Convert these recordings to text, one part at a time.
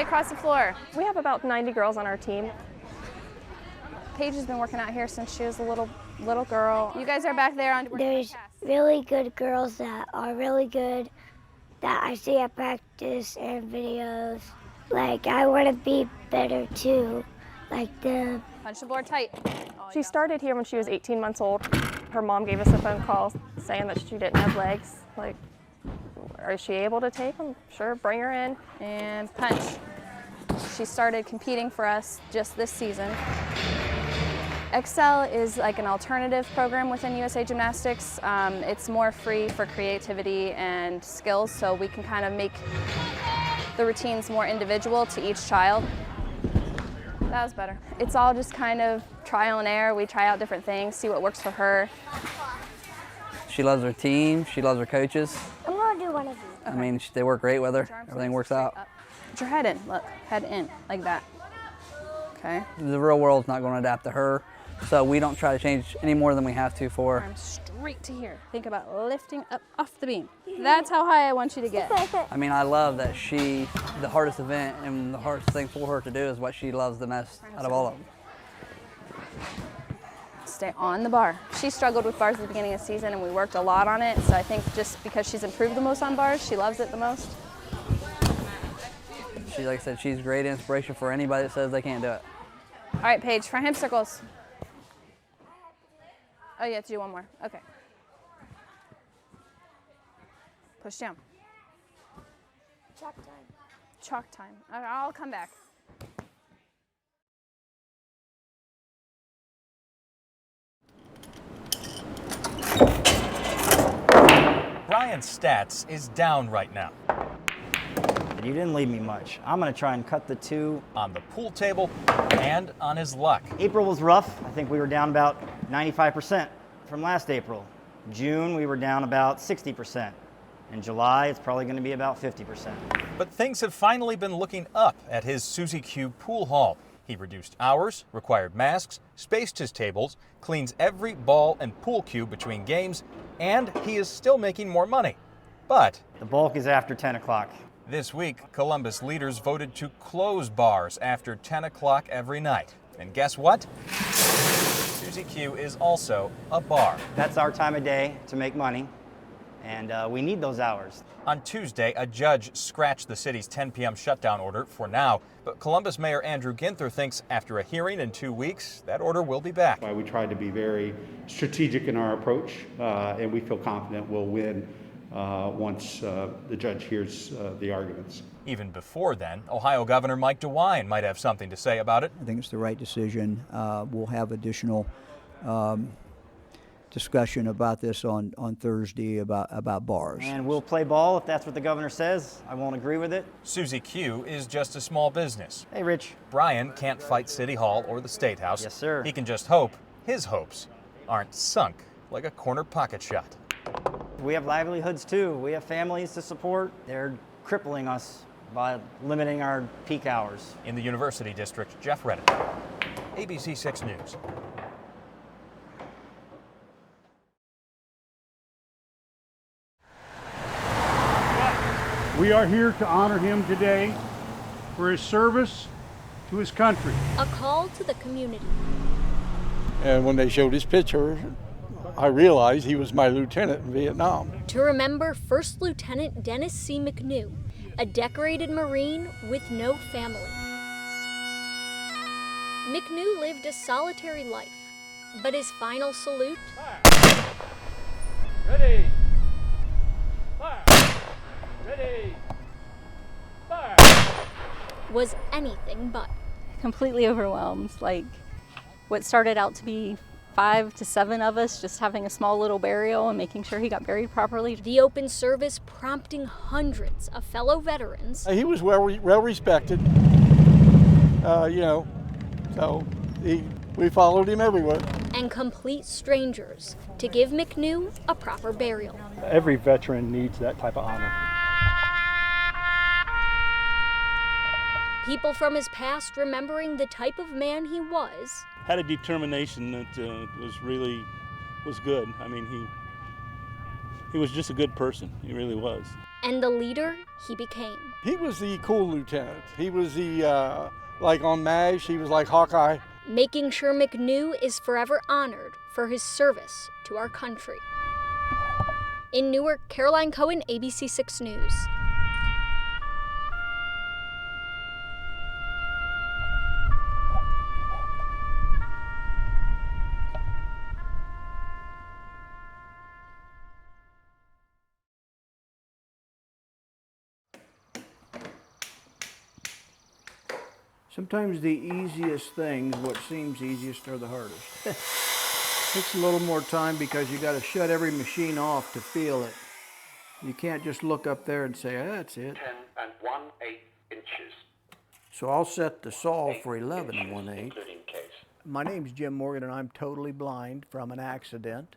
way across the floor. We have about 90 girls on our team. Paige has been working out here since she was a little girl. You guys are back there on. There's really good girls that are really good that I see at practice and videos. Like, I want to be better too, like them. Punch the board tight. She started here when she was 18 months old. Her mom gave us a phone call saying that she didn't have legs. Like, is she able to take them? Sure, bring her in. And punch. She started competing for us just this season. Excel is like an alternative program within USA Gymnastics. It's more free for creativity and skills, so we can kind of make the routines more individual to each child. That was better. It's all just kind of trial and error. We try out different things, see what works for her. She loves her team, she loves her coaches. I'm going to do one of these. Okay. I mean, they work great with her. Everything works out. Put your head in, look, head in, like that. Okay. The real world's not going to adapt to her, so we don't try to change any more than we have to for her. Arm straight to here. Think about lifting up off the beam. That's how high I want you to get. I mean, I love that the hardest event and the hardest thing for her to do is what she loves the most out of all of them. Stay on the bar. She struggled with bars at the beginning of the season and we worked a lot on it, so I think just because she's improved the most on bars, she loves it the most. She, like I said, she's great inspiration for anybody that says they can't do it. All right, Paige, front hip circles. Oh, you have to do one more. Okay. Push down. Chalk time. Chalk time. Okay, I'll come back. Brian's stats is down right now. You didn't leave me much. I'm going to try and cut the two. On the pool table and on his luck. April was rough. I think we were down about 95% from last April. June, we were down about 60%. In July, it's probably going to be about 50%. But things have finally been looking up at his Suzy Q pool hall. He reduced hours, required masks, spaced his tables, cleans every ball and pool cue between games, and he is still making more money. But the bulk is after 10 o'clock. This week, Columbus leaders voted to close bars after 10 o'clock every night. And guess what? Suzy Q is also a bar. That's our time of day to make money, and we need those hours. On Tuesday, a judge scratched the city's 10 p.m. shutdown order for now, but Columbus Mayor Andrew Ginther thinks after a hearing in 2 weeks, that order will be back. We tried to be very strategic in our approach, and we feel confident we'll win once the judge hears the arguments. Even before then, Ohio Governor Mike DeWine might have something to say about it. I think it's the right decision. We'll have additional discussion about this on Thursday about bars. And we'll play ball if that's what the governor says. I won't agree with it. Suzy Q is just a small business. Hey, Rich. Brian can't fight City Hall or the State House. Yes, sir. He can just hope his hopes aren't sunk like a corner pocket shot. We have livelihoods too. We have families to support. They're crippling us by limiting our peak hours. In the University District, Jeff Redden, ABC 6 News. We are here to honor him today for his service to his country. A call to the community. And when they showed his picture, I realized he was my lieutenant in Vietnam. To remember First Lieutenant Dennis C. McNew, a decorated Marine with no family. McNew lived a solitary life, but his final salute... Fire. Ready. Fire. Ready. Fire. ...was anything but. Completely overwhelmed. Like, what started out to be 5 to 7 of us just having a small little burial and making sure he got buried properly. The open service prompting hundreds of fellow veterans. He was well respected, so we followed him everywhere. And complete strangers to give McNew a proper burial. Every veteran needs that type of honor. People from his past remembering the type of man he was. Had a determination that was good. I mean, he was just a good person. He really was. and the leader he became. He was the cool lieutenant. He was the, like on MASH, he was like Hawkeye. Making sure McNew is forever honored for his service to our country. In Newark, Caroline Cohen, ABC 6 News. Sometimes the easiest things, what seems easiest, are the hardest. Takes a little more time because you got to shut every machine off to feel it. You can't just look up there and say, that's it. 10 1/8 inches. So I'll set the saw for 11 1/8. Including case. My name's Jim Morgan and I'm totally blind from an accident.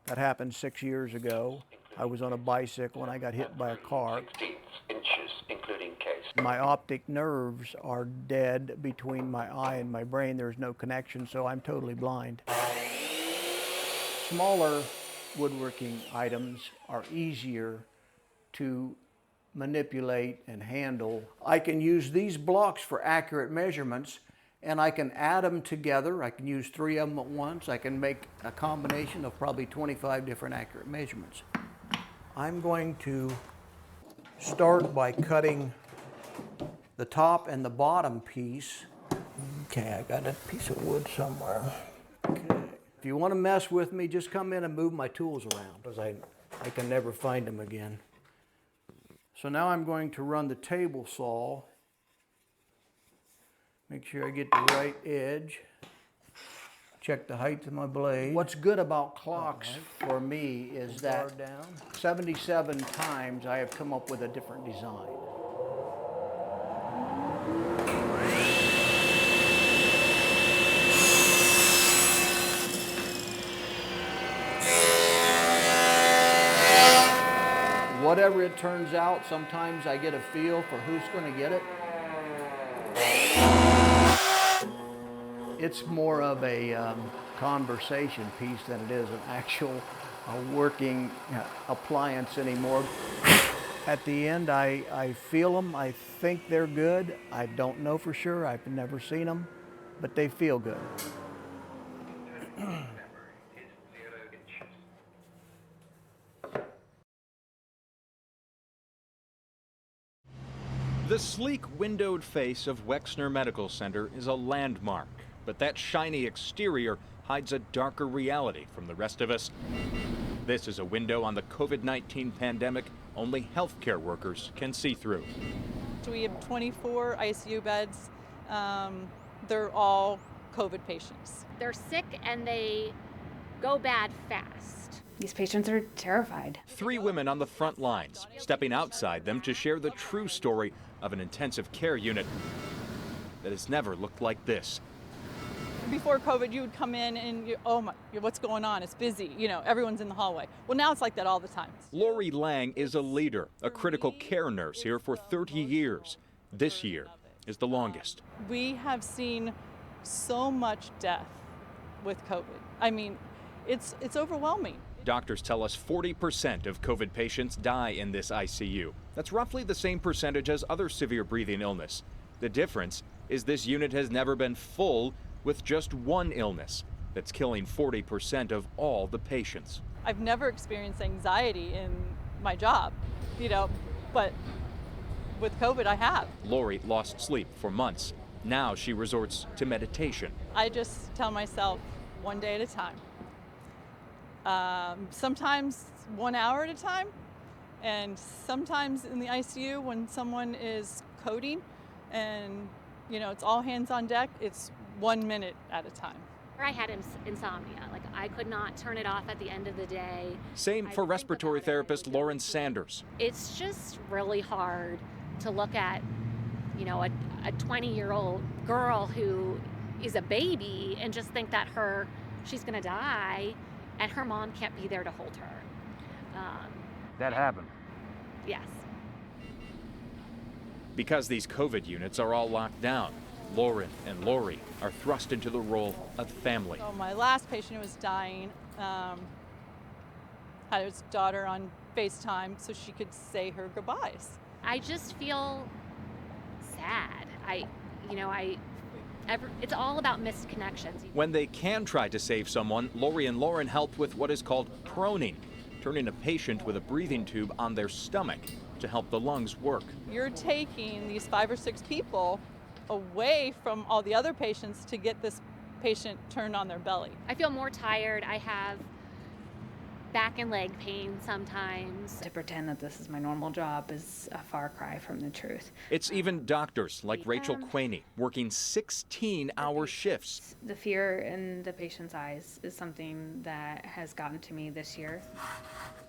That happened 6 years ago. I was on a bicycle and I got hit by a car. 16 inches, including case. My optic nerves are dead between my eye and my brain. There's no connection, so I'm totally blind. Smaller woodworking items are easier to manipulate and handle. I can use these blocks for accurate measurements, and I can add them together. I can use 3 of them at once. I can make a combination of probably 25 different accurate measurements. I'm going to start by cutting the top and the bottom piece. Okay, I got a piece of wood somewhere. Okay. If you want to mess with me, just come in and move my tools around, because I can never find them again. So now I'm going to run the table saw. Make sure I get the right edge. Check the height of my blade. What's good about clocks for me is that 77 times I have come up with a different design. Whatever it turns out, sometimes I get a feel for who's going to get it. It's more of a conversation piece than it is an actual working appliance anymore. At the end, I feel them. I think they're good. I don't know for sure. I've never seen them, but they feel good. The sleek windowed face of Wexner Medical Center is a landmark, but that shiny exterior hides a darker reality from the rest of us. This is a window on the COVID-19 pandemic only healthcare workers can see through. We have 24 ICU beds. They're all COVID patients. They're sick and they go bad fast. These patients are terrified. 3 women on the front lines, stepping outside them to share the true story of an intensive care unit that has never looked like this. Before COVID, you would come in and oh my, what's going on? It's busy. You know, everyone's in the hallway. Well, now it's like that all the time. Lori Lang is a leader, a critical care nurse here for 30 years. This year is the longest. We have seen so much death with COVID. I mean, it's overwhelming. Doctors tell us 40% of COVID patients die in this ICU. That's roughly the same percentage as other severe breathing illness. The difference is this unit has never been full with just one illness that's killing 40% of all the patients. I've never experienced anxiety in my job, you know, but with COVID I have. Lori lost sleep for months. Now she resorts to meditation. I just tell myself one day at a time. Sometimes 1 hour at a time, and sometimes in the ICU when someone is coding and, you know, it's all hands on deck, it's 1 minute at a time. I had insomnia. Like, I could not turn it off at the end of the day. Same for respiratory therapist Lauren Sanders. It's just really hard to look at, you know, a 20-year-old girl who is a baby and just think that she's gonna die and her mom can't be there to hold her. That happened. Yes. Because these COVID units are all locked down, Lauren and Lori are thrust into the role of family. So my last patient was dying. had his daughter on FaceTime so she could say her goodbyes. I just feel sad. It's all about missed connections. When they can try to save someone, Lori and Lauren help with what is called proning, turning a patient with a breathing tube on their stomach to help the lungs work. You're taking these 5 or 6 people away from all the other patients to get this patient turned on their belly. I feel more tired. I have back and leg pain sometimes. To pretend that this is my normal job is a far cry from the truth. It's even doctors like Rachel Quaney working 16-hour shifts. The fear in the patient's eyes is something that has gotten to me this year.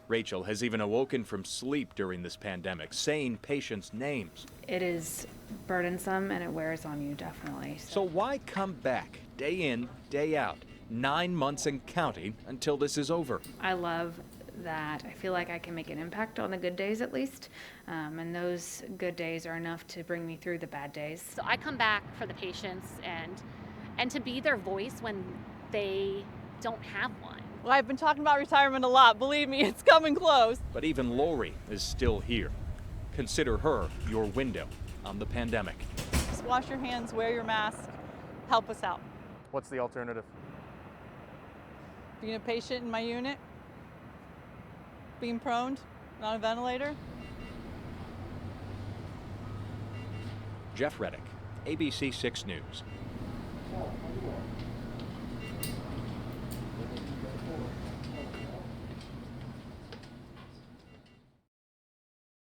Rachel has even awoken from sleep during this pandemic, saying patients' names. It is burdensome and it wears on you, definitely. So why come back day in, day out, 9 months and counting until this is over? I love that I feel like I can make an impact on the good days at least, and those good days are enough to bring me through the bad days. So I come back for the patients and to be their voice when they don't have one. Well, I've been talking about retirement a lot. Believe me, it's coming close. But even Lori is still here. Consider her your window on the pandemic. Just wash your hands, wear your mask, help us out. What's the alternative? Being a patient in my unit, being proned, not on a ventilator. Jeff Reddick, ABC 6 News.